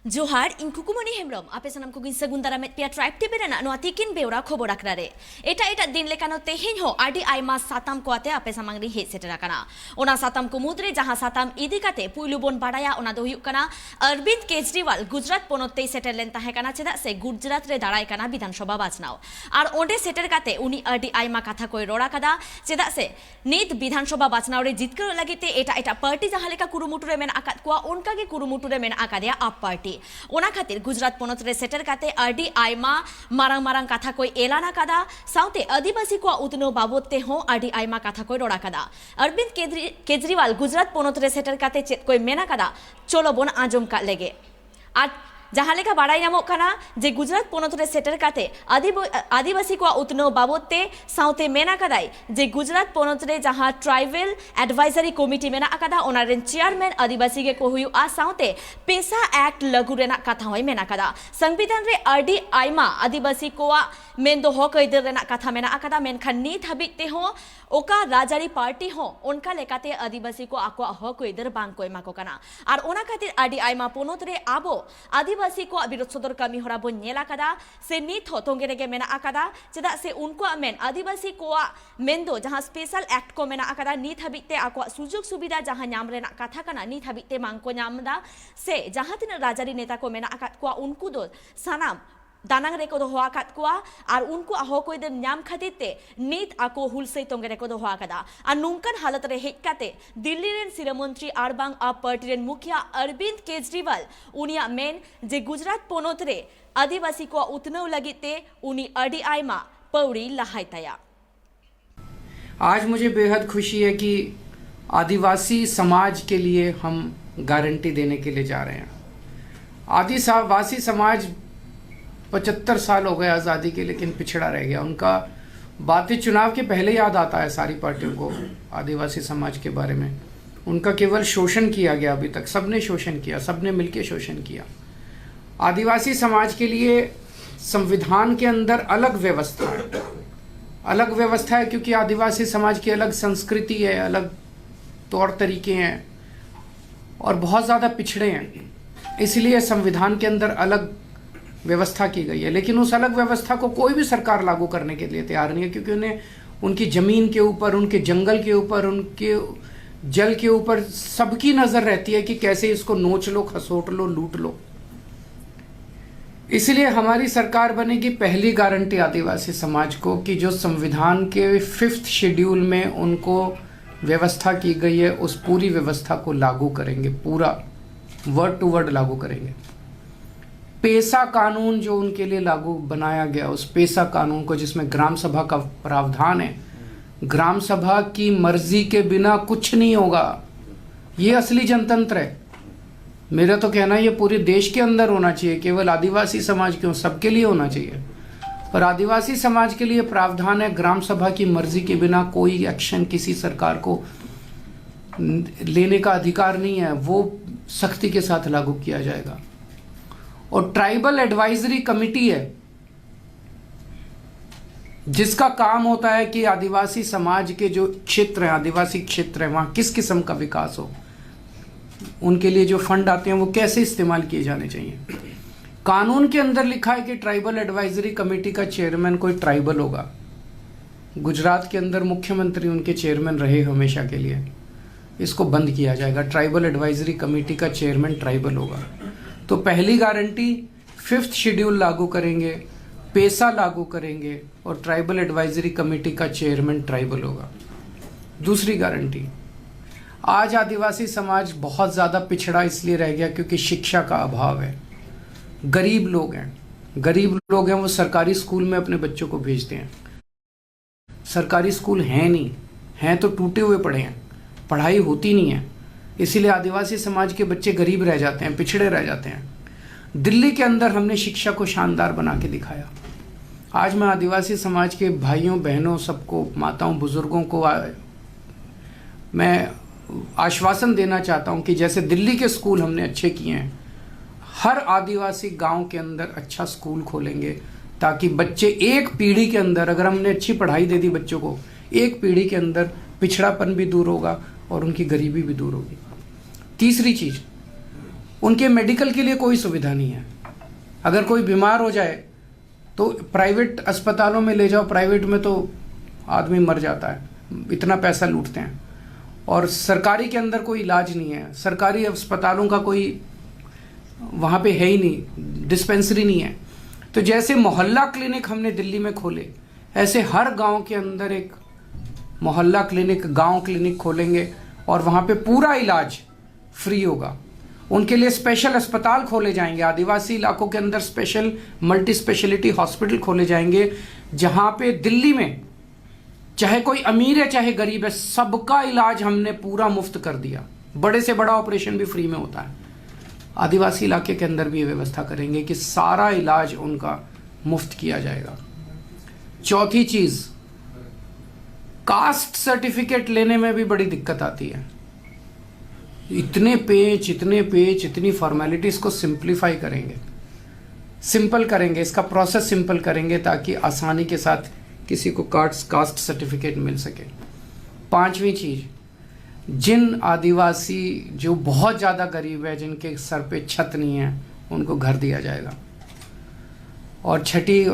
जोहार इन कुकुमनी हेमब्रम आपे सनम को गिन दारा में पिया ट्राइब टीवी रेना नोआ तिकिन बेवरा खबर आकरा रे एटा दिन लेकानो तेहेन हो आडी आइमा साताम को आते आपे सामंगरी हे सेटरा काना ओना साताम को मुद्रे जहां साताम इदी काते पुइलु बोन बाडाया ओना दो हुयुक काना अरविंद केजरीवाल गुजरात पोनोते सेटल लेन ताहे काना चेदा से गुजरात रे दाराय काना विधानसभा बाचनाव आर ओंडे सेटर काते उनी आडी आइमा कथा कोय रोड़ा कादा चेदा से नित विधानसभा बाचनाव रे जितकर लागिते एटा पार्टी जहां लेका कुरुमुटु रे मेन आकात कोआ उनका के कुरुमुटु रे मेन आकादिया आप पार्टी ओना खातिर गुजरात पोनोत रे सेटर काते आरडी आइमा मारांग मारांग कथा कोई एलाना कादा साउते आदिवासी को उतनो बाबोते हो आरडी आइमा कथा कोई रोड़ा कादा अरविंद केजरीवाल गुजरात पोनोत रे सेटर काते चेत कोई मेना कादा चलो बोन आजम का लेगे आज जहां लेका बाड़ाई नामोग काना जे गुजरात पोनोत रे सेटर काते आदिवासी को उतनो बाबोते साउते मेना कादाई जे गुजरात पोनोत रे जहां ट्राइबल एडवाइजरी कमिटी मेना कादा ओना रेन चेयरमैन आदिवासी के को हुयु आ साउते पेसा एक्ट लागू रेना कथा होय मेना कादा संविधान रे आरडी आइमा आदिवासी को मेन दो हक इदर रेना कथा मेना कादा मेनखान नीत हाबिते हो ओका राजारी पार्टी हो उनका लेकाते आदिवासी को आको हक इदर बांग को एमा को काना आर ओना खातिर आरडी आइमा पोनोत रे आबो आदिवासी को विरोध सदर कमी हरा बो नेला कादा से नीत हो तोंगे रेगे मेना आकादा चेदा से उनको मेन आदिवासी को मेन दो जहां स्पेशल एक्ट को मेना आकादा नीत हाबिते आको सुजुग सुविधा जहां न्याम रेना कथा काना नीत हाबिते मांग को न्यामदा से जहां तिना राजारी नेता को मेना आकात को उनको दो सानाम दानांग रेको दो होआ कात कुआ और उनको आहो कोई दे न्याम खातिते नीत आको हुलसे तोंगे रेको दो होआ कादा और नुंकन हालत रे हेक काते दिल्ली रेन सिरमंत्री आरबांग आ पार्टी रेन मुखिया अरविंद केजरीवाल उनिया मेन जे गुजरात पोनोत रे आदिवासी को उतनो लगिते उनी आरडी आइमा पौड़ी लहायताया। आज मुझे बेहद खुशी है कि आदिवासी समाज के लिए हम गारंटी देने के लिए जा रहे हैं। आदिवासी समाज 75 साल हो गए आज़ादी के, लेकिन पिछड़ा रह गया। उनका बातें चुनाव के पहले याद आता है सारी पार्टियों को आदिवासी समाज के बारे में। उनका केवल शोषण किया गया, अभी तक सबने शोषण किया, सबने मिलकर शोषण किया। आदिवासी समाज के लिए संविधान के अंदर अलग व्यवस्था है, अलग व्यवस्था है क्योंकि आदिवासी समाज की अलग संस्कृति है, अलग तौर तरीके हैं और बहुत ज़्यादा पिछड़े हैं, इसलिए संविधान के अंदर अलग व्यवस्था की गई है। लेकिन उस अलग व्यवस्था को कोई भी सरकार लागू करने के लिए तैयार नहीं है क्योंकि उन्हें उनकी ज़मीन के ऊपर, उनके जंगल के ऊपर, उनके जल के ऊपर सबकी नज़र रहती है कि कैसे इसको नोच लो, खसोट लो, लूट लो। इसलिए हमारी सरकार बनेगी पहली गारंटी आदिवासी समाज को कि जो संविधान के 5th शेड्यूल में उनको व्यवस्था की गई है उस पूरी व्यवस्था को लागू करेंगे, पूरा वर्ड टू वर्ड लागू करेंगे। पेसा कानून जो उनके लिए लागू बनाया गया, उस पेसा कानून को जिसमें ग्राम सभा का प्रावधान है, ग्राम सभा की मर्जी के बिना कुछ नहीं होगा। ये असली जनतंत्र है। मेरा तो कहना है ये पूरे देश के अंदर होना चाहिए, केवल आदिवासी समाज क्यों, सबके लिए होना चाहिए। पर आदिवासी समाज के लिए प्रावधान है ग्राम सभा की मर्जी के बिना कोई एक्शन किसी सरकार को लेने का अधिकार नहीं है, वो सख्ती के साथ लागू किया जाएगा। और ट्राइबल एडवाइजरी कमेटी है जिसका काम होता है कि आदिवासी समाज के जो क्षेत्र हैं, आदिवासी क्षेत्र है, वहाँ किस किस्म का विकास हो, उनके लिए जो फंड आते हैं वो कैसे इस्तेमाल किए जाने चाहिए। कानून के अंदर लिखा है कि ट्राइबल एडवाइजरी कमेटी का चेयरमैन कोई ट्राइबल होगा। गुजरात के अंदर मुख्यमंत्री उनके चेयरमैन रहे हमेशा के लिए। इसको बंद किया जाएगा, ट्राइबल एडवाइजरी कमेटी का चेयरमैन ट्राइबल होगा। तो पहली गारंटी 5th शेड्यूल लागू करेंगे, पेसा लागू करेंगे और ट्राइबल एडवाइजरी कमेटी का चेयरमैन ट्राइबल होगा। दूसरी गारंटी, आज आदिवासी समाज बहुत ज़्यादा पिछड़ा इसलिए रह गया क्योंकि शिक्षा का अभाव है। गरीब लोग हैं, वो सरकारी स्कूल में अपने बच्चों को भेजते हैं। सरकारी स्कूल हैं नहीं, हैं तो टूटे हुए पड़े हैं, पढ़ाई होती नहीं है। इसीलिए आदिवासी समाज के बच्चे गरीब रह जाते हैं, पिछड़े रह जाते हैं। दिल्ली के अंदर हमने शिक्षा को शानदार बना के दिखाया। आज मैं आदिवासी समाज के भाइयों बहनों सबको, माताओं बुजुर्गों को मैं आश्वासन देना चाहता हूं कि जैसे दिल्ली के स्कूल हमने अच्छे किए हैं, हर आदिवासी गांव के अंदर अच्छा स्कूल खोलेंगे ताकि बच्चे एक पीढ़ी के अंदर, अगर हमने अच्छी पढ़ाई दे दी बच्चों को, एक पीढ़ी के अंदर पिछड़ापन भी दूर होगा और उनकी गरीबी भी दूर होगी। तीसरी चीज, उनके मेडिकल के लिए कोई सुविधा नहीं है। अगर कोई बीमार हो जाए तो प्राइवेट अस्पतालों में ले जाओ, प्राइवेट में तो आदमी मर जाता है, इतना पैसा लूटते हैं। और सरकारी के अंदर कोई इलाज नहीं है, सरकारी अस्पतालों का कोई वहाँ पे है ही नहीं, डिस्पेंसरी नहीं है। तो जैसे मोहल्ला क्लिनिक हमने दिल्ली में खोले, ऐसे हर गांव के अंदर एक मोहल्ला क्लिनिक, गांव क्लिनिक खोलेंगे और वहाँ पे पूरा इलाज फ्री होगा। उनके लिए स्पेशल अस्पताल खोले जाएंगे, आदिवासी इलाकों के अंदर स्पेशल मल्टी स्पेशलिटी हॉस्पिटल खोले जाएंगे, जहाँ पे दिल्ली में चाहे कोई अमीर है चाहे गरीब है, सबका इलाज हमने पूरा मुफ्त कर दिया। बड़े से बड़ा ऑपरेशन भी फ्री में होता है। आदिवासी इलाके के अंदर भी ये व्यवस्था करेंगे कि सारा इलाज उनका मुफ्त किया जाएगा। चौथी चीज, कास्ट सर्टिफिकेट लेने में भी बड़ी दिक्कत आती है। इतने पेज, इतनी फॉर्मेलिटीज को सिंप्लीफाई करेंगे, सिंपल करेंगे, इसका प्रोसेस सिंपल करेंगे ताकि आसानी के साथ किसी को कास्ट सर्टिफिकेट मिल सके। पांचवी चीज, जिन आदिवासी जो बहुत ज़्यादा गरीब है, जिनके सर पे छत नहीं है, उनको घर दिया जाएगा। और छठी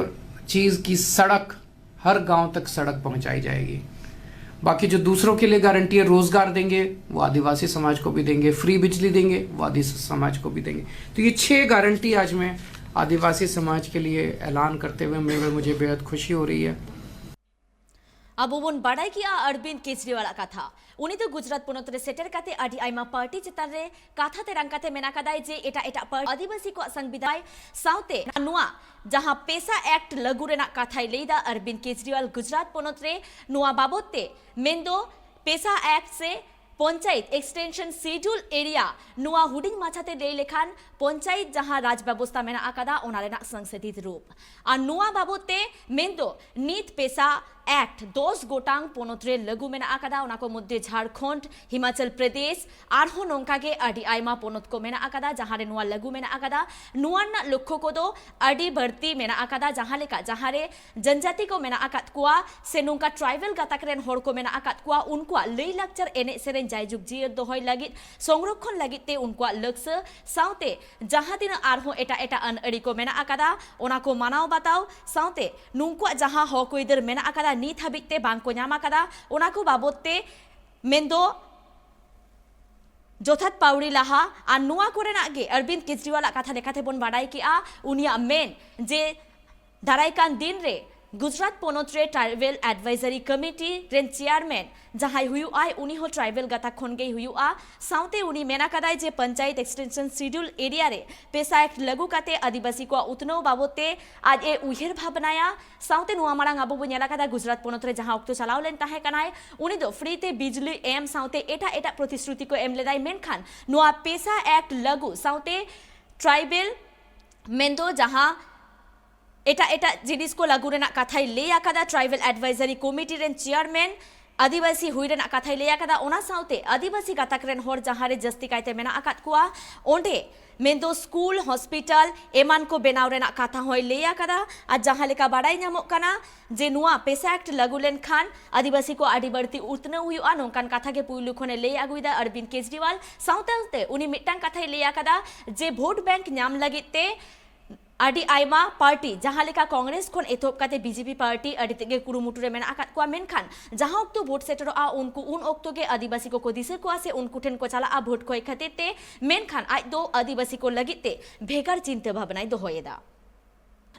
चीज़ की सड़क, हर गांव तक सड़क पहुंचाई जाएगी। बाकी जो दूसरों के लिए गारंटी है, रोजगार देंगे वो आदिवासी समाज को भी देंगे, फ्री बिजली देंगे वो आदिवासी समाज को भी देंगे। तो ये 6 गारंटी आज मैं आदिवासी समाज के लिए ऐलान करते हुए मुझे बेहद खुशी हो रही है। अब बन बाड़ाई किया अरविंद केजरीवाल कथा उनी तो गुजरात पोनत रे सेटर काते आदि आइमा पार्टी चितान रे काथा ते रंकाते मेना कदाय जे एटा एटा पार्टी आदिवासी को संविधान साउते नुआ जहां पेसा एक्ट लागू रेना काथाय लेदा अरविंद केजरीवाल गुजरात पोनत रे नुआ बाबते मेंदो पेसा एक्ट से पंचायत एक्सटेंशन शेड्यूल एरिया नुआ हुडिंग माछाते ले लेखान पंचायत जहां राज व्यवस्था मेना आकादा ओनारेना संशोधित रूप आ नुआ बाबते मेंदो नीत पेसा एक्ट 10 गोटांग पोनोत्रे लगू मेना आकादा उनाको मध्य झारखंड हिमाचल प्रदेश आरहो नोंकागे आदि आइमा पोनोत को मेना आकादा जहां रे नुआ लगू मेना आकादा नुआना लक्ष्य को दो आदि भर्ती मेना आकादा जहां लेका जहां रे जनजाति को मेना आकात कुआ से नोंका ट्राइबल गाताक रेन होड़ को मेना आकात कुआ उनकुआ लई लाक्चर एने सेरेन जायजुग जियर दोहय लागित संरक्षण लागित ते उनकुआ लक्ष्य साउते जहां दिन आरहो एटा एटा अन अड़ी को मेना आकादा ओनाको मानाव बताओ साउते नुंकुआ जहां हक इधर मेना आकादा नीत हाबिते बांको ᱧᱟᱢ ᱟᱠᱟᱫᱟ ᱚᱱᱟᱠᱚ ᱵᱟᱵᱚᱫᱛᱮ ᱢᱮᱱᱫᱚ जोथात पाउड़ी लाहा आ नुआ कोरेना गे अरविंद केजरीवाल कथा लेखाते बन बाडाई किया उनिया मेन जे दारायकान दिन रे गुजरात पोनोत रे ट्राइबल एडवाइजरी कमिटी रेन चेयरमैन जहां हुआ उनी हो ट्राइबल गाता खनगे हुआ साउते उनी मेना कदाय जे पंचायत एक्सटेंशन शेड्यूल एरिया रे पेसा एक्ट लागू काते आदिवासी को उतनो बाबते आज ए उहेर भावनाया साउते नुआ मारांग आबो बो नेला कदा गुजरात पोनोत रे जहां ऑक्टो चलाव लेन ताहे कनाय उनी दो फ्री ते बिजली एम साउते एटा एटा प्रतिश्रुति को एम लेदाय मेनखान नुआ पेसा एक्ट लागू साउते ट्राइबल मेंदो जहां एटा एटा जिनिस को लागू रेना कथाई ले आकादा ट्राइबल एडवाइजरी कमिटी रेन चेयरमैन आदिवासी हुई रेना कथाई ले आकादा ओना साउते आदिवासी गाताक रेन होर जहां रे जस्ती कायते मेना आकात कुआ ओंडे मेंदो स्कूल हॉस्पिटल एमान को बेनाव रेना कथा होय ले आकादा आ जहां लेका बाडाई ᱧᱟᱢᱚᱜ काना जे नुआ पेसा एक्ट लागू लेन खान आदिवासी को आडी बड़ती उतने हुआ नोंकान कथा के पुइलु खने ले आगुइदा अरविंद केजरीवाल साउते उनी मिटांग कथाई ले आकादा जे वोट बैंक ᱧᱟᱢ लागिते आदि आइमा पार्टी जहां लेका कांग्रेस खन एथोप काते बीजेपी पार्टी आदि तेगे कुरुमुटु रे मेना आकात कुआ मेनखान जहां ओक्तो वोट सेटरो आ उनको उन ओक्तो के आदिवासी को दिसे कुआ से उनको ठेन को चला आ वोट कोय खातिर ते मेनखान आज दो आदिवासी को लगिते भेगार चिंता भावनाय दोहयेदा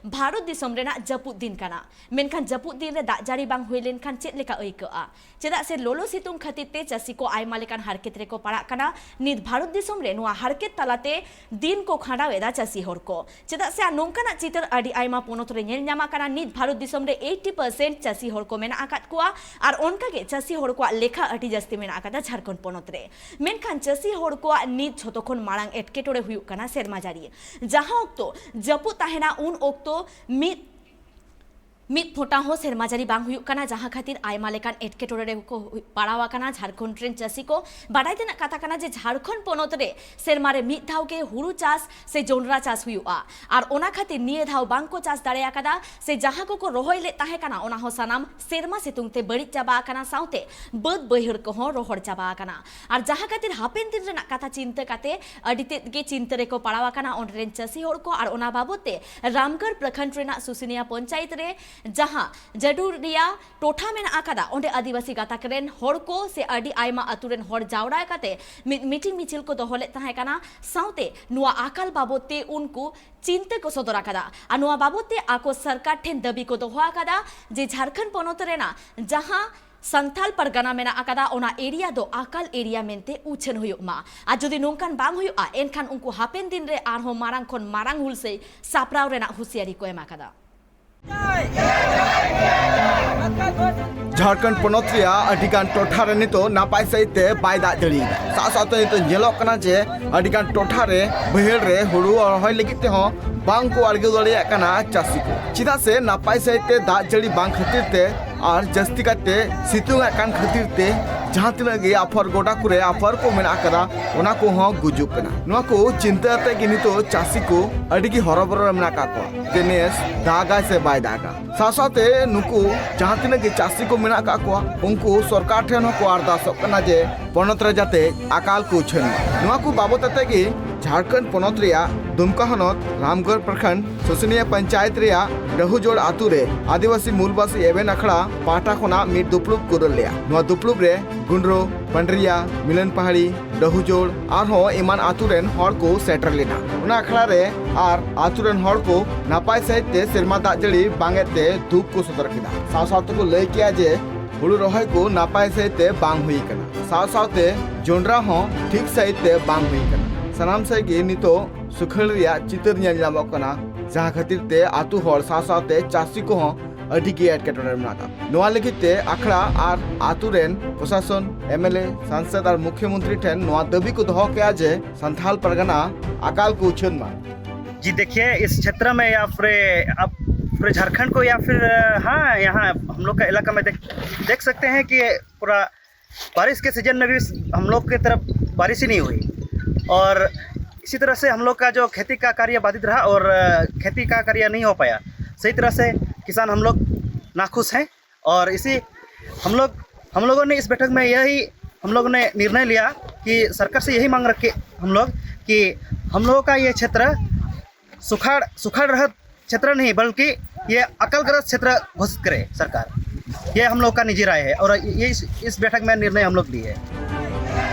भारत दिसम रेना जपुद दिन काना मेनखान जपुद दिन रे दाग जारी बांग हुई लेनखान चेद लेका अइकआ चेदा से लोलो सितुंग खातिर ते चासी को आयमा लेकान हारकेत रे को पड़ा काना नित भारत दिसम रे नुआ हारकेत तालाते दिन को खांडाव एदा चासी हर को चेदा से नोंकाना चितर आदि आयमा पोनोत रे नेल ᱧᱟᱢᱟ काना नित भारत दिसम रे 80% चासी हर को मेना आकात कुआ आर ओनका गे चासी हर को लेखा अटी जस्ती मेना आकादा झारखंड पोनोत रे मेनखान चासी हर को नित झतखन मारांग एटकेटोरे हुयु काना सेरमा जारी जहां ओक्तो जपुद ताहेना उन ओक्तो मित ᱢᱤᱫ ᱯᱷᱚᱴᱟ ᱦᱚᱸ ᱥᱮᱨᱢᱟ ᱡᱟᱹᱲᱤ ᱵᱟᱝ ᱦᱩᱭᱩᱜ ᱠᱟᱱᱟ ᱡᱟᱦᱟᱸ ᱠᱷᱟᱹᱛᱤᱨ ᱟᱭᱢᱟ ᱞᱮᱠᱟᱱ ᱮᱴᱠᱮᱴᱚᱬᱮ ᱨᱮᱠᱚ ᱯᱟᱲᱟᱣ ᱟᱠᱟᱱᱟ ᱡᱷᱟᱲᱠᱷᱚᱸᱰ ᱨᱮᱱ ᱪᱟᱹᱥᱤ ᱠᱚ ᱵᱟᱰᱟᱭ ᱛᱮᱱᱟᱜ ᱠᱟᱛᱷᱟ ᱠᱟᱱᱟ ᱡᱮ ᱡᱷᱟᱲᱠᱷᱚᱸᱰ ᱯᱚᱱᱚᱛ ᱨᱮ ᱥᱮᱨᱢᱟ ᱨᱮ ᱢᱤᱫ ᱫᱷᱟᱣ ᱜᱮ ᱦᱩᱲᱩ ᱪᱟᱥ ᱥᱮ ᱡᱚᱱᱰᱨᱟ ᱪᱟᱥ ᱦᱩᱭᱩᱜᱼᱟ ᱟᱨ ᱚᱱᱟ ᱠᱷᱟᱹᱛᱤᱨ ᱱᱤᱭᱟᱹ ᱫᱷᱟᱣ ᱵᱟᱝ ᱠᱚ ᱪᱟᱥ ᱫᱟᱲᱮ ᱟᱠᱟᱫᱟ ᱥᱮ ᱡᱟᱦᱟᱸ ᱠᱚᱠᱚ ᱨᱚᱦᱚᱭ ᱞᱮᱫ ᱛᱟᱦᱮᱸ ᱠᱟᱱᱟ ᱚᱱᱟ ᱦᱚᱸ ᱥᱟᱱᱟᱢ ᱥᱮᱨᱢᱟ ᱥᱤᱛᱩᱝ ᱛᱮ ᱵᱟᱹᱲᱤᱡ ᱪᱟᱵᱟ ᱟᱠᱟᱱᱟ ᱥᱟᱶᱛᱮ ᱵᱟᱹᱫ ᱵᱟᱹᱭᱦᱟᱹᱲ ᱠᱚᱦᱚᱸ ᱨᱚᱦᱚᱲ ᱪᱟᱵᱟ ᱟᱠᱟᱱᱟ ᱟᱨ ᱡᱟᱦᱟᱸ ᱠᱷᱟᱹᱛᱤᱨ ᱦᱟᱯᱮᱱ ᱫᱤᱱ ᱨᱮᱱᱟᱜ ᱠᱟᱛᱷᱟ ᱪᱤᱱᱛᱟᱹ ᱠᱟᱛᱮ ᱟᱹᱰᱤ ᱛᱮᱫ ᱜᱮ ᱪᱤᱱᱛᱟᱹ ᱨᱮᱠᱚ ᱯᱟᱲᱟᱣ ᱟᱠᱟᱱᱟ ᱚᱸᱰᱮ ᱨᱮᱱ ᱪᱟᱹᱥᱤ ᱦᱚᱲ ᱠᱚ ᱟᱨ ᱚᱱᱟ ᱵᱟᱵᱚᱫ ᱛᱮ ᱨᱟᱢᱜᱚᱲ ᱯᱨᱚᱠᱷᱚᱸᱰ ᱨᱮᱱᱟᱜ ᱥᱩᱥᱩᱱᱤᱭᱟ ᱯᱚᱧᱪᱟᱭᱮᱛ ᱨᱮ ᱡᱟᱦᱟᱸ ᱡᱟᱰᱩᱨ ᱨᱮᱭᱟᱜ ᱴᱚᱴᱷᱟ ᱢᱮᱱᱟᱜ ᱟᱠᱟᱫᱟ ᱚᱸᱰᱮ ᱟᱹᱫᱤᱵᱟᱹᱥᱤ ᱜᱟᱛᱟᱠ ᱨᱮᱱ ᱦᱚᱲ ᱠᱚ ᱥᱮ ᱟᱹᱰᱤ ᱟᱭᱢᱟ ᱟᱹᱛᱩ ᱨᱮᱱ ᱦᱚᱲ ᱡᱟᱣᱨᱟ ᱠᱟᱛᱮ ᱢᱤᱴᱤᱝ ᱢᱤছিল ᱠᱚ ᱫᱚᱦᱚ ᱞᱮᱫ ᱛᱟᱦᱮᱸ ᱠᱟᱱᱟ ᱥᱟᱶᱛᱮ ᱱᱚᱣᱟ ᱟᱠᱟᱞ ᱵᱟᱵᱚᱫ ᱛᱮ ᱩᱱᱠᱩ चिंता को सदर आकादा और नोआ बाबते आको सरकार ठेन दाबी को दोहो आकादा जे झारखंड पोनोत रेना जहां संथाल परगना मेना आकादा ओना एरिया दो आकाल एरिया मेनते उछन हुयुक मा आ जदि नोंकान बांग हुयुआ एनखान उनको हापेन दिन रे आरहो मारांग खन मारांग हुल से सापराव रेना हुसियारी को एम आकादा झारखंड पोनोत रिया अडिगान टोठा रे नितो नापाय सहित बाय दाग जड़ी साथ नितो जेलोक कना जे अडिगान टोठा रे बहेड़ रे हुड़ू रहोय लगित ते हो बांग को आड़गे दड़िया कना चासी को चिदा से नापाय सहित दाग जड़ी बांग खातिर ते और जस्ती काते सितुंग कान खातिर ते जहां तिना गे आफर गोडा कुरे आफर को मेना कदा ओना को हो गुजुक कना नोआ को चिंता ते कि नितो चासी को अडिगी हरबर मेना का को देनेस दागा से बाय दागा सासाते नुकु जहां तिना गे चासी को मेना का को उनको सरकार ठेन को अरदासक कना जे पोनोत रे जाते अकाल को छन नोआ को बाबत ते कि झारखंड पोनोत रिया दुमका हनत रामगढ़ प्रखंड सुसुनिया पंचायत रिया डहुजोड़ आतु रे आदिवासी मूलवासी एवेन अखड़ा पाटा खोना मिट दुपलुप कुरल लिया नोआ दुपलुप रे गुंड्रो पंडरिया मिलन पहाड़ी डहुजोड़ आरहो इमान आतु रेन हड़ को सेटर लेना उना अखड़ा रे आर आतु रेन हड़ को नापाय सहित ते सिरमा दाग जड़ी बांगेते धूप को सदर किदा साव साव को लय किया जे हुड़ू रहोय को नापाय सहित बांग हुई कना साव सावते जोंडरा हो ठीक सहित बांग हुई कना सनाम से गे नितो सुखल रिया चितर ᱧᱮᱞ ᱧᱟᱢᱚᱜ ᱠᱟᱱᱟ जहां खातिर ते आतु हर साथ चासी को अड़ी गे एटकेटोरे मेनाका नोआ लगित ते आखड़ा और आतु रेन प्रशासन एमएलए सांसद और मुख्यमंत्री ठेन नोआ दाबी को दोहो किया जे संथाल परगना अकाल को उछन मा जी देखिए इस क्षेत्र में या फिर झारखंड को या फिर हाँ यहाँ हम लोग का इलाका में देख सकते हैं कि पूरा बारिश के सीजन में भी हम लोग की तरफ बारिश ही नहीं हुई और इसी तरह से हम लोग का जो खेती का कार्य बाधित रहा और खेती का कार्य नहीं हो पाया सही तरह से किसान हम लोग नाखुश हैं और इसी हम लोगों ने इस बैठक में यही हम लोगों ने निर्णय लिया कि सरकार से यही मांग रखे हम लोग कि हम लोगों का ये क्षेत्र सुखाड़ रहित क्षेत्र नहीं बल्कि ये अकालग्रस्त क्षेत्र घोषित करे सरकार ये हम लोग का निजी राय है और ये इस बैठक में निर्णय हम लोग लिए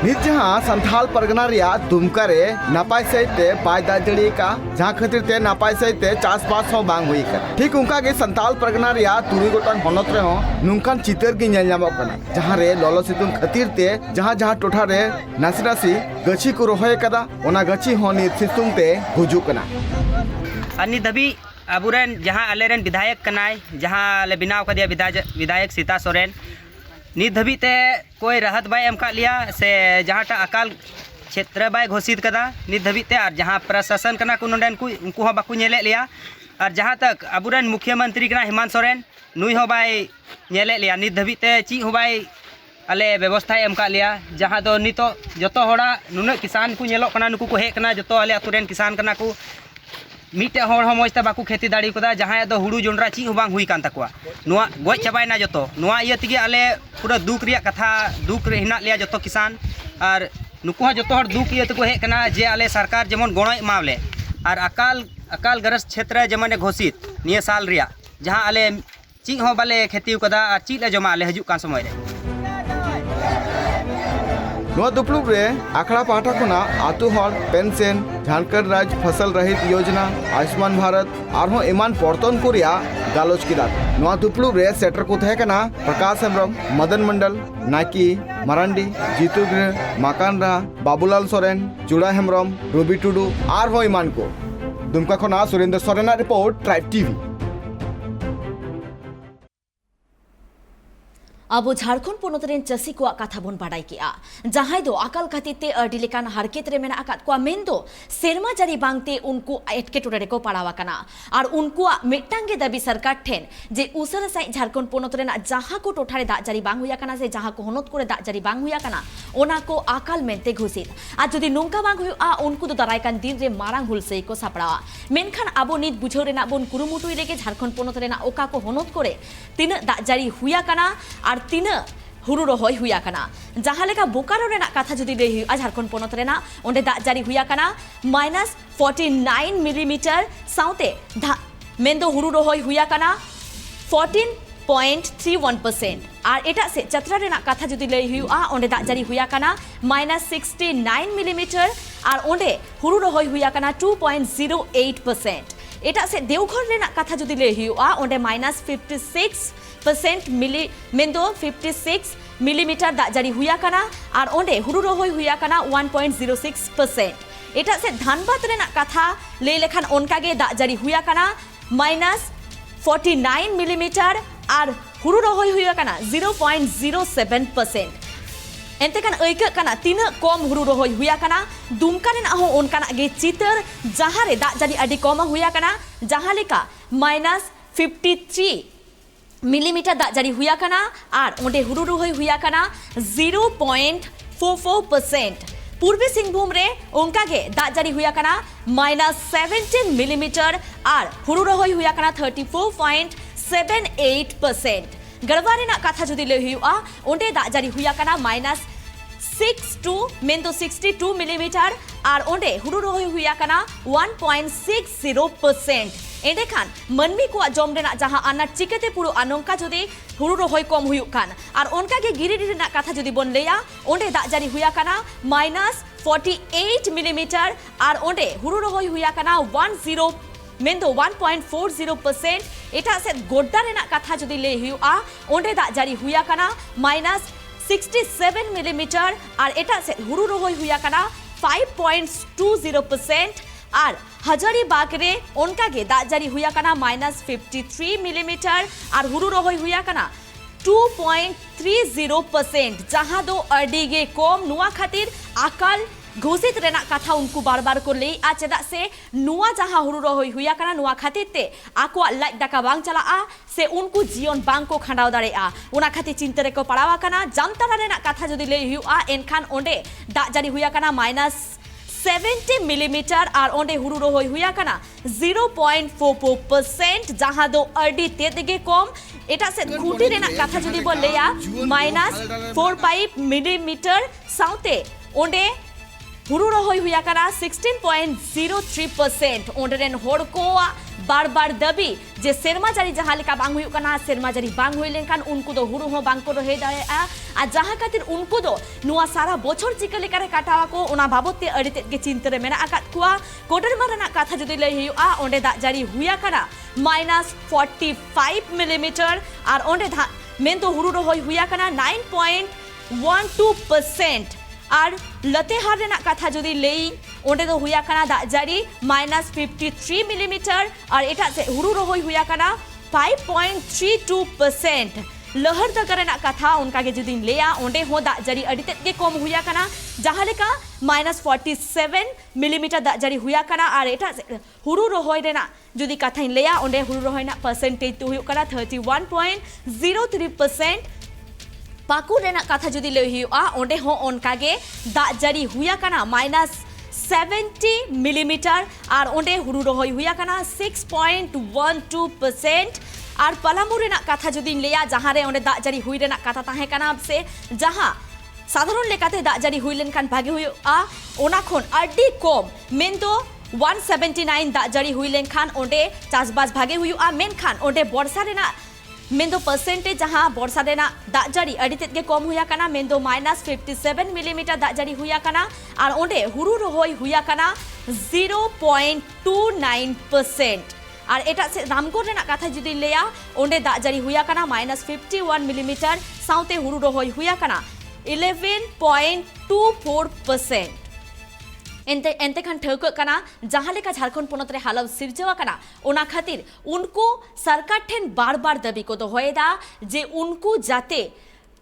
नित जहां संथाल परगना रिया दुमका रे नापाय सहित बाय दाग जड़ी का जहां खातिर ते नापाय सहित चासबास हो बांग हुई का ठीक उनका के संथाल परगना रिया तुरी गोटन हनत रे हो नुंकान चितर गे ᱧᱮᱞ ᱧᱟᱢᱚᱜ कना जहां रे लolo सितुंग खातिर ते जहां जहां टोठा रे नासी नासी गछि को रोहय कदा ओना गछि हो नि सितुंग ते गुजु कना अनि दबी अबुरेन जहां आलेरेन विधायक कनाय जहां ले बिनाव कदिया विधायक सीता सोरेन नित धबी ते कोई राहत बाय एम का लिया से जहाँ टा अकाल क्षेत्र बाय घोषित कदा नित धबी ते और जहाँ प्रशासन कना को नोडेन को उनको हो बाकू नेले लिया और जहाँ तक अबुरेन मुख्यमंत्री कना हेमंत सोरेन नुई हो बाय नेले लिया नित धबी ते ची हो बाय अले व्यवस्था एम का लिया जहाँ दो नितो जतो होड़ा नुना किसान को नेलो कना नुकु को हे कना जतो अले अतुरेन किसान कना को मीटे हर हो मजते बाकू खेती दाड़ी कोदा जहाँ दो हुड़ू जोंडरा ची हो बांग हुई कान तकवा नुआ गoj चाबायना जतो नुआ इया तिगे आले पूरा दुख रिया कथा दुख रे हिना लिया जतो किसान और नुकु जतो हर दुख इया तको हे कना जे आले सरकार जेमन गणो एमावले और अकाल ग्रस्त क्षेत्र जेमन घोषित निया साल रिया जहाँ आले ची हो बाले खेती कोदा और ची ले जमा आले हजू कान समय रे नोआ दुपलुप रे आखड़ा पाटा कोना आतु हर पेंशन झारखंड राज्य फसल रहित योजना आयुष्मान भारत और इमान पर्तन को रिया गालोच किदा नोआ दुपलुप रे सेटर को थे कना प्रकाश हेम्ब्रम मदन मंडल नाकी मारांडी जीतू माकानरा बाबूलाल सोरेन चूड़ा हेम्ब्रम रवि टुडू और इमान को दुमका खोना सुरेंद्र सोरेना रिपोर्ट ट्राइब टीवी अब झारखंड पोनत रेन चासी को कथा बन बाडाई किया जहां दो अकाल खातिर ते अडी लेकान हारकेत रे मेना आकात को मेन दो सेरमा जारी बांगते उनको एटकेटोरे रे को पड़ावा कना और उनको मिटांगे दाबी सरकार ठेन जे उसरा साइ झारखंड पोनत रेना जहां को टोठारे दा जारी बांग हुया कना से जहां को हनत करे दा जारी बांग हुया कना ओना को अकाल मेनते घोषित आ जदि नोंका बांग हुआ उनको दो दाराय कान दिन रे मारांग हुलसई को सापड़ावा मेनखान आबो नित बुझाव रेना बोन कुरुमुटुई लेके झारखंड पोनत रेना ओका को हनत करे तीन दा जारी हुया कना और तीन हुरु रहोय हुया कना जहां लेका बोकारो रेना कथा जदि लई हुआ झारखंड पोनत रेना ओंडे दा जारी हुया कना -49 मिलीमीटर साउते मेंदो हुरु रहोय हुया कना 14.31% और एटा से चतरा रेना कथा जदि लई हुआ ओंडे दा जारी हुया कना -69 मिलीमीटर और ओंडे हुरु रहोय हुया कना 2.08%। एटा से देवघर रेना कथा जदि लई हुआ ओंडे -56% मेंदो 56 मिलीमीटर दा जारी हुया कना और ओंडे हुरु रहोय हुया कना 1.06%। एटा से धानबाद रेना कथा ले लेखान ओनकागे दा जारी हुया कना -49 मिलीमीटर और हुरु रहोय हुया कना 0.07%। एंतेकान ऐका कना तीन कम हुरु रहोय हुया कना दुमका रेना हो ओनकाना गे चितर जहां रे दा जारी अडी कम हुया कना जहां लेका -53 मिलीमीटर दा जारी हुया कना और ओंडे हुरु रहोय हुया कना 0.44%। पूर्वी सिंहभूम रे ओंकागे दा जारी हुया कना -17 मिलीमीटर और हुरु रहोय हुया कना 34.78%। गढ़वा रेना कथा जदि लई हुआ ओंडे दा जारी हुया कना -62 मिलीमीटर और ओंडे हुरु रहोय हुया कना 1.60%। एंडेखान मनमी को जम रेना जहां आना चिकेते पुरो आनंका जदि हुरु रहोय कम हुयुक कान और ओनका के गिरिडि रेना कथा जदि बन लेया ओंडे दा जारी हुया कना -48 मिलीमीटर और ओंडे हुरु रहोय हुया कना 1.40%। एटा से गोड्डा रेना कथा जदि ले हुआ ओंडे दा जारी हुया कना -67 मिलीमीटर और एटा से हुरु रहोय हुया कना 5.20% और हजारीबाग रे ओनका गे दा जारी हुया कना -53 मिलीमीटर और हुरु रहोय हुया कना 2.30%। जहां दो अडी गे कम नुआ खातिर अकाल घोषित रेना कथा उनको बार बार को ले आ चेदा से नुआ जहां हुरु रहोय हुया कना नुआ खातिर ते आको लाइक डाका बांग चला आ से उनको जीवन बांग को खंडाव दाड़े आ उना खातिर चिंता रे को पड़ावा कना जामतारा रेना कथा जदि ले हुआ एनखान ओंडे दा जारी हुया कना -70 मिलीमीटर और ओंडे हुरु रहोय हुया कना 0.44%। जहां दो अडी तेदगे कम एटा से खूटी रेना कथा जदि बोल लेया -45 मिलीमीटर साउते ओंडे हुरु रहोय हुया कना 16.03%। ओंडे रेन होड़ को बार बार दबी जे सेरमा जारी जहां लेका बांग हुयुक कना सेरमा जारी बांग हुई लेनखान उनको दो हुरु हो बांग को रहे दाए आ जहां खातिर उनको दो नुआ सारा बोछर चिका लेका रे काटावा को ओना बाबते अडिते के चिंता रे मेना आकात कुआ कोडरमा रेना कथा जदि लई हुआ ओंडे दा जारी हुया कना -45 मिलीमीटर और ओंडे मेन तो हुरु रहोय हुया कना 9.12%। और लतेहार रेना कथा जदि लेई ओंडे दो हुया कना दा जारी -53 मिलीमीटर और एटा से हुरु रहोय हुया कना 5.32%। लहरदगा रेना कथा उनका के जदि लेया ओंडे हो दा जारी अडिते के कम हुया कना जहां लेका -47 मिलीमीटर दा जारी हुया कना और एटा से हुरु रहोय रेना जदि कथा लेया ओंडे हुरु रहोय ना परसेंटेज तो हुयुक कना 31.03%। पाकुर रेना कथा जदि लई हुआ ओंडे हो ओनकागे दा जारी हुया कना -70 मिलीमीटर और ओंडे हुरु रहोय हुया कना 6.12%। और पलामू रेना कथा जदि लेया जहां रे ओंडे दा जारी हुई रेना कथा ताहे कना से जहां साधारण लेकाते दा जारी हुई लेनखान भागे हुआ ओना खन अड्डी कम मेन तो 179 दा जारी हुई लेनखान ओंडे चासबास भागे हुआ मेनखान ओंडे वर्षा रेना मेंदो परसेंटेज जहां वर्षा देना दा जारी अडिते के कम हुया कना मेंदो -57 मिलीमीटर दा जारी हुया कना और ओंडे हुरु रहोय हुया कना 0.29%। और एटा से रामगढ़ रेना कथा जदि लेया ओंडे दा जारी हुया कना -51 मिलीमीटर साउते हुरु रहोय हुया कना 11.24%। एंते खान ठौक कना जहां लेका झारखंड पोनत रे हालत सिरजवा कना ओना खातिर उनको सरकार ठेन बार बार दाबी को तो होएदा जे उनको जाते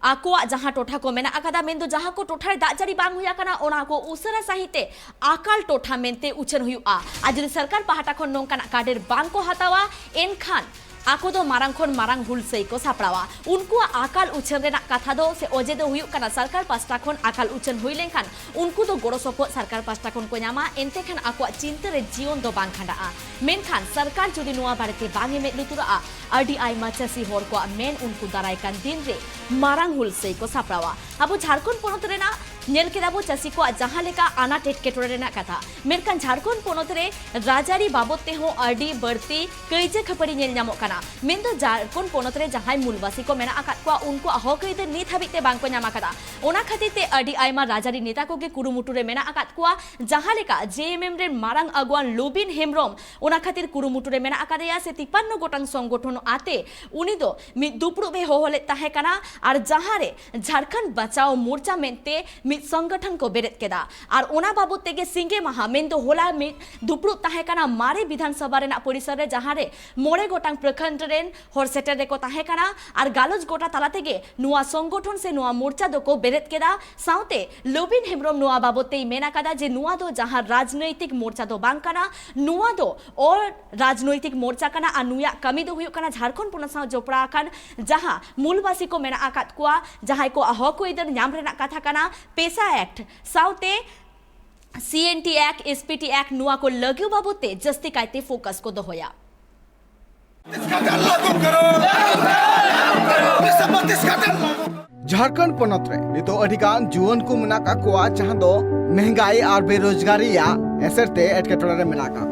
आकोआ जहां टोठा को मेना अकादा मेन दो जहां को टोठा दाग जारी बांग हुया कना ओना को उसरा सहिते आकाल टोठा मेनते उचन हुआ आज जुदी सरकार पाहाटा खन नोंकाना काडेर बांग को हतावा एनखान आको दो मारांग खन मारांग हुल सही को सापड़ावा उनको आकाल उछन रेना कथा दो से ओजे दो हुयुक कना सरकार पास्टा खन आकाल उछन हुई लेनखान उनको दो गोड़ो सपो सरकार पास्टा खन को न्यामा एनते खान आको चिंता रे जीवन दो बांग खंडा मेनखान सरकार जुदी नुआ बारेते बांगे में लुतुरा आडी आइमा चासी होर को मेन उनको दाराय कान दिन रे मारांग हुल सही को सापड़ावा अब झारखंड पोनत रेना नेल केदाबो चासी को जहां लेका आनाट एटकेटोरे रेना कथा मेनखान झारखंड पोनत रे राजारी बाबते हो आडी बढ़ती कईजे खपड़ी नेल न्यामो कना मेन झारखंड पोनत रे जहां मूलवासी को मेना आकात को उनको हक अइदार नित हाबिते बांको न्यामा कदा ओना खातिरते आडी आइमा राजारी नेता कोगे कुरुमुटु रे मेना आकात को जहां लेका जेएमएम रे मारांग अगुवान लोबिन हेमब्रम ओना खातिर कुरुमुटु रे मेना आकादेया से 53 गोटांग संगठन आते उनी दो मिद दुपुड़ुबे होहले ताहे कना आर जहां रे झारखंड बचाओ मोर्चा मेनते मिद संगठन को बेरेत केदा आर ओना बाबत तेगे सिंगे महा मेन दो होला मिद दुपुड़ु ताहे कना मारे विधानसभा रेना परिसर रे जहां रे मोड़े गोटांग प्रखंड रेन हर सेटर रे को ताहे कना आर गालोज गोटा ताला तेगे नुआ संगठन से नुआ मोर्चा दो को बेरेत केदा साउते लोबिन हेमब्रम नुआ बाबते मेना कदा जे नुआ दो जहां राजनैतिक मोर्चा दो बांग कना नुआ दो और राजनैतिक मोर्चा कना आ नुया कमी दो हुयुक कना झारखंड पोनत साव जोपड़ा खान जहां मूलवासी को मेना आकात को जहां को हक को इधर न्याम रेना कथा कना पेसा एक्ट साउते सीएनटी एक्ट एसपीटी एक्ट नुआ को लग्यू बाबते जस्ती कायते फोकस को दोहोया झारखंड पोनत रे नितो अधिकांश जुवन को मेना का कोआ जहां दो महंगाई और बेरोजगारी या एसरते एटकेटोरे रे मेना का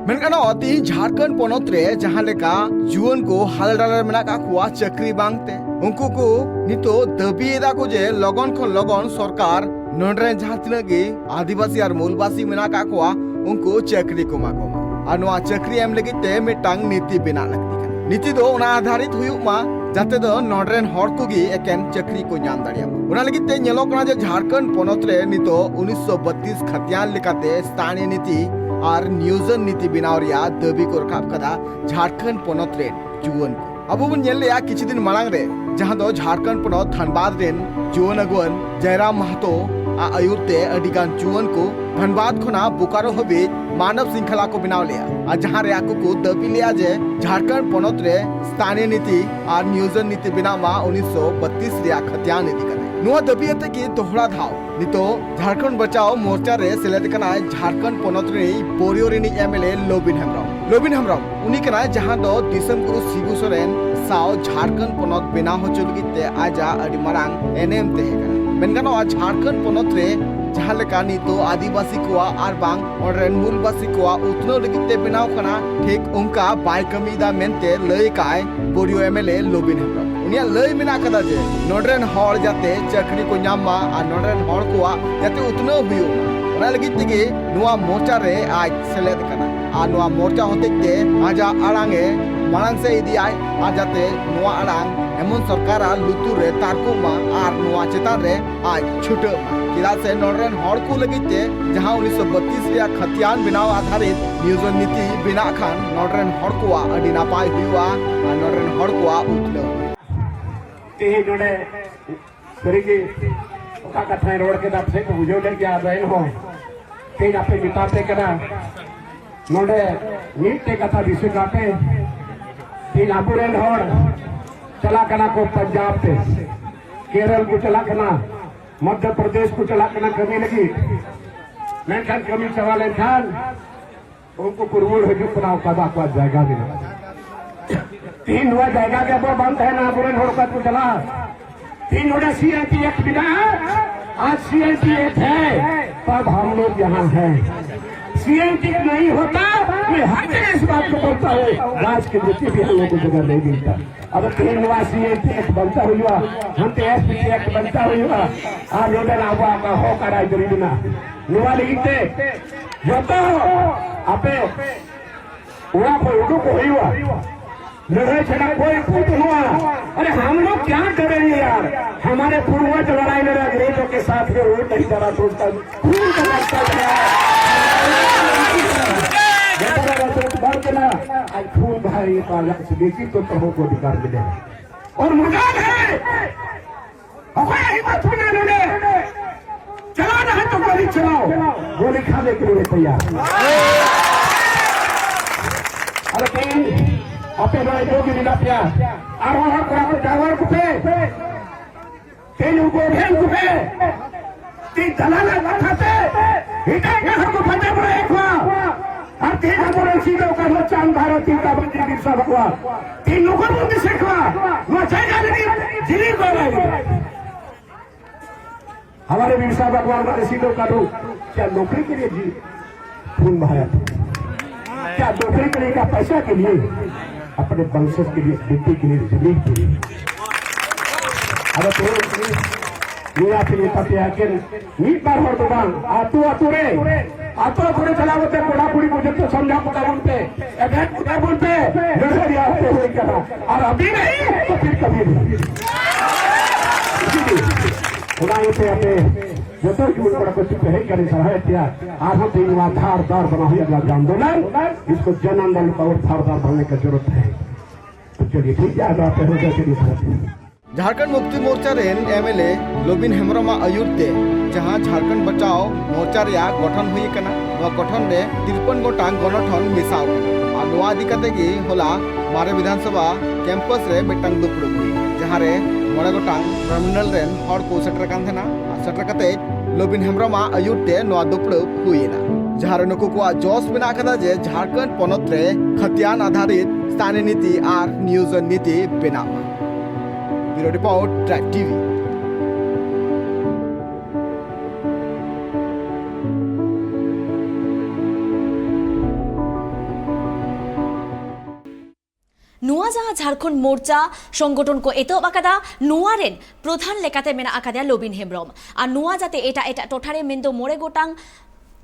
मेनखान अति झारखंड पोनत रे जहां लेका जुवन को हालडाले मेना का कोआ चक्री बांगते उनको को नितो दबी एदा को जे लगन खन लगन सरकार नोंडरे जहां तिना गे आदिवासी और मूलवासी मेना का कोआ उनको चक्री को माको और नोआ चक्री एम लगी ते मिटांग नीति बिना लगती नीति दो उना आधारित हुयुक मा जाते दो नोंडरेन हर को गी एकेन चक्री को नाम दाड़िया उना लगी ते नेलो कना जे झारखंड पोनत रे नितो 1932 खतियान लेकाते स्थानीय नीति और नियोजन नीति बनाव रिया दाबी को रखाब कदा झारखंड पोनत रे जुवन अब बन नेल लिया किछि दिन मांग रे जहां दो झारखंड पोनत धनबाद रेन जुवन अगुवन जयराम महतो आयुरते अडिगान जुवन को धनबाद खुना बोकारो हबी मानव श्रृंखला को बनाव लिया और जहां रे आको को दाबी लिया जे झारखंड पोनत रे स्थानीय नीति और नियोजन नीति बनावा 1932 रिया खतियान नीति करे नुआ दाबी अते की दोहरा धाव नितो झारखंड बचाओ मोर्चा रे सेलेद कना झारखंड पोनत रे बोरियो रिनी एमएलए लोबिन हेमब्रम उनी कना जहां दो दिसम गुरु शिबू सोरेन साव झारखंड पोनत बिना होचो लगिते आजा अडी मारांग एनएम ते कना मेनगानो झारखंड पोनत रे जहां लेका नितो आदिवासी कोआ आर बांग ओरेन मूलवासी कोआ उतनो लगिते बिनाव कना ठीक उनका बाय कमीदा मेनते लय काय बोरियो एमएलए लोबिन हेमब्रम उनिया लय मेना कदा जे नोडरेन हॉल जाते चक्री को नामा आ नोडरेन हॉल कोआ जाते उतनो हुयो ओना लगित तेगे नुआ मोर्चा रे आज सेलेद कना आ नुआ मोर्चा होते ते आजा आड़ांगे मांग से इदी आय आ जाते नुआ आड़ांग एमन सरकार लुतुर रे तारको मा आर नुआ चेतान रे आज छुट किला से नोडरेन हॉल को लगिते जहां 1932 रिया खतियान बिनाव आधारित नियोजन नीति बिना खान नोडरेन हॉल को अडी नापाय हुआ आ नोडरेन हॉल को उतलो ते नोडे करेगे ओका कथा रोड के दाप से बुझो ले के आ रहे हो ते आपे मिताते करा नोडे नीट ते कथा विषय काटे ते लापुरेन हॉल चला कना को पंजाब से केरल को चला कना मध्य प्रदेश को चला कना कमी लगी मैं खान कमी सवाल खान उनको पुरवुल हजू कना कदा को जायगा दे 3 हुआ जायगा के अब बंद है ना बुरन होड़का को चला 3 होड़ा सीएनटी एक्ट बिना आज सीएनटी एक्ट है तब हम लोग यहाँ हैं सीएनटी नहीं होता मैं हर जगह इस बात को बोलता हूँ राज के नीति भी हम लोग को जगह नहीं मिलता अब 3 हुआ सीएनटी एक्ट बनता हुआ हम तो एसपीटी एक्ट बनता हुआ आ लोडन आवा का हो कराई दरीना नुआ लिखते जोता आपे उड़ा को उड़ू को हुआ लड़ाई छड़ा कोई फूट हुआ अरे हम लोग क्या करेंगे यार हमारे पूर्वज लड़ाई लड़ा अंग्रेजों के साथ में वो नहीं डरा सोचता खून का लगता है आज खून भाई देखी तो प्रभु को अधिकार मिले और मजाक है अखोया हिम्मत होना नोडे चलाना है तो गोली चलाओ गोली खाने के लिए तैयार अरे कहीं अपने बड़े जोगी मिला पिया आरोहण करा को ड्राइवर को पे तेनु को भेल को पे ती दलाला खाते हिटे के हम को फटे बड़े एकवा हर तीन हमरे सीधो का चांद भारती का बंदी बिरसा भगवान तीन लोगों को सिखवा वो जाएगा नहीं जिली को हमारे बिरसा भगवान का सीधो का लोग क्या नौकरी के लिए जी खून बहाया क्या नौकरी के लिए का पैसा के लिए अपने वंशज के लिए बेटी के लिए जमीन के लिए अरे तो मेरा फिर पतिया के नीट बार हर दुकान आतुरे चलावते कोड़ापुड़ी मुझे तो समझा पता बोलते बोलते नजरिया होते हुए कहा और अभी नहीं तो फिर कभी नहीं खुदा उसे अपने जो तो की उनको कुछ कहे करे सराहे दिया आज हम तीन धार दार बना हुआ अगला आंदोलन इसको जन आंदोलन का और धारदार बनने की जरूरत है तो चलिए ठीक है आप हो जाए झारखंड मुक्ति मोर्चा रेन एमएलए लोबिन हेम्ब्रम आयुरते जहां झारखंड बचाओ मोर्चा रे गठन हुई कना गठन रे 53 गोटांग गणठन मिसाव कना और नोआ दिकते की होला मारे विधानसभा कैंपस रे मिटांग दुपड़ुक हुई जहां रे मोड़े गोटांग टर्मिनल रेन हर को सेटर कान थेना सेटर कते लोबिन हेम्ब्रम आयुरते नोआ दुपड़ुक हुईना जहां रे नुकु को जोश बिना कदा जे झारखंड पनत रे खतियान आधारित स्थानीय नीति और न्यूज नीति बेनामा ब्यूरो रिपोर्ट ट्रैक टीवी नुआ जहां झारखंड मोर्चा संगठन को एतहब आकादा नुआ रेन प्रधान लेकाते मेना आकादा लोबिन हेम्ब्रम और नुआ जाते एटा एटा टोठारे मेंदो मोड़े गोटांग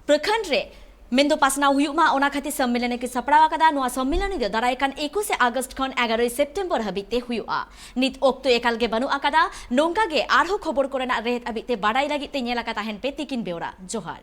प्रखंड रे मेंदो पासना हुयुमा ओना खातिर सम्मेलन के सपड़ा आकादा नुआ सम्मेलन दो दारायकान 21 अगस्त खन 11 सेप्टेम्बर हबिते हुयुआ नित ओक्तो एकाल के बनु आकादा नोंका गे आरहो खबर कोरेना रेत अबिते बाडाई लागिते नेला का ताहेन पे तिकिन बेवरा जोहार।